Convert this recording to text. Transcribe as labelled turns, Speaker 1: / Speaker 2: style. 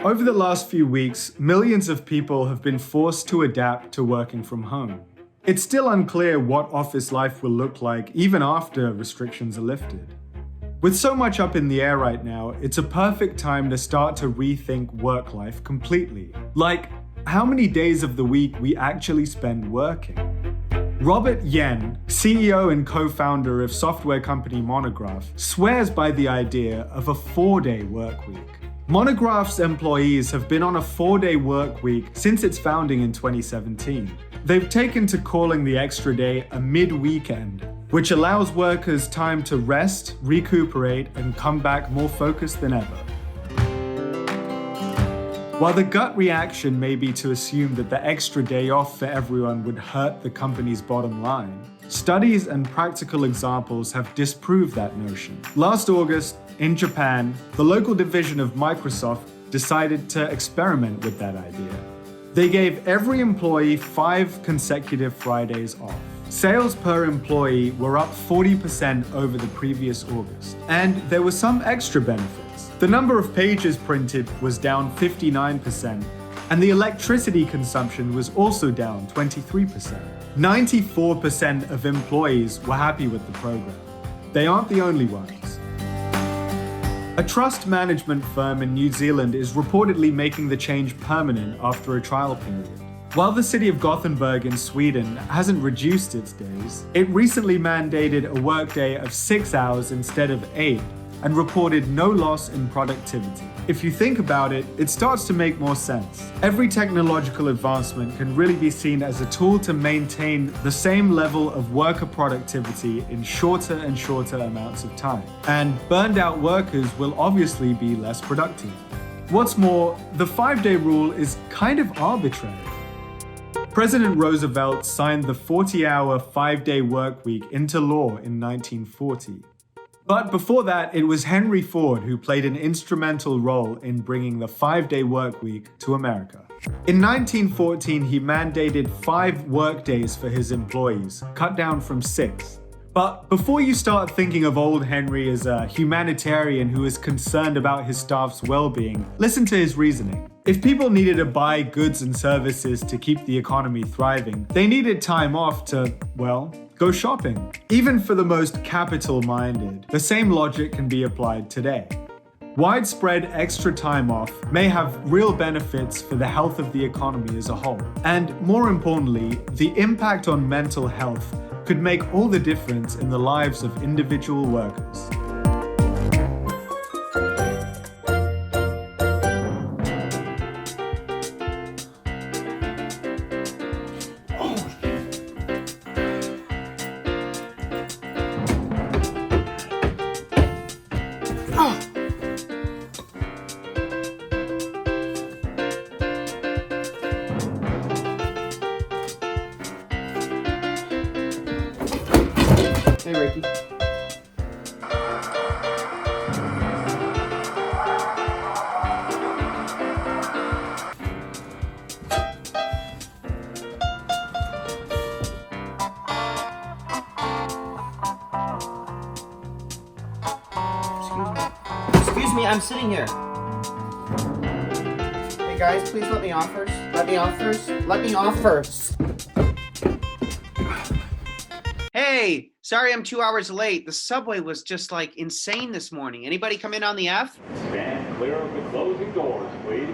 Speaker 1: Over the last few weeks, millions of people have been forced to adapt to working from home. It's still unclear what office life will look like even after restrictions are lifted. With so much up in the air right now, it's a perfect time to start to rethink work life completely. Like, how many days of the week we actually spend working. Robert Yen, CEO and co-founder of software company Monograph, swears by the idea of a 4-day workweek. Monograph's employees have been on a 4-day work week since its founding in 2017. They've taken to calling the extra day a mid-weekend, which allows workers time to rest, recuperate, and come back more focused than ever. While the gut reaction may be to assume that the extra day off for everyone would hurt the company's bottom line, studies and practical examples have disproved that notion. Last August, in Japan, the local division of Microsoft decided to experiment with that idea. They gave every employee 5 consecutive Fridays off. Sales per employee were up 40% over the previous August, and there were some extra benefits. The number of pages printed was down 59%, and the electricity consumption was also down 23%. 94% of employees were happy with the program. They aren't the only ones. A trust management firm in New Zealand is reportedly making the change permanent after a trial period. While the city of Gothenburg in Sweden hasn't reduced its days, it recently mandated a workday of 6 hours instead of 8 and reported no loss in productivity. If you think about it, it starts to make more sense. Every technological advancement can really be seen as a tool to maintain the same level of worker productivity in shorter and shorter amounts of time. And burned out workers will obviously be less productive. What's more, the 5-day rule is kind of arbitrary. President Roosevelt signed the 40-hour 5-day workweek into law in 1940. But before that, it was Henry Ford who played an instrumental role in bringing the 5-day workweek to America. In 1914, he mandated 5 workdays for his employees, cut down from 6. But before you start thinking of old Henry as a humanitarian who is concerned about his staff's well-being, listen to his reasoning. If people needed to buy goods and services to keep the economy thriving, they needed time off to, well, go shopping. Even for the most capital-minded, the same logic can be applied today. Widespread extra time off may have real benefits for the health of the economy as a whole. And more importantly, the impact on mental health could make all the difference in the lives of individual workers.
Speaker 2: Hey, Ricky. Excuse me, I'm sitting here. Hey guys, please let me off first. Let me off first. Let me off first. Hey, sorry I'm 2 hours late. The subway was just like insane this morning. Anybody come in on the F?
Speaker 3: Stand clear of the closing doors, please.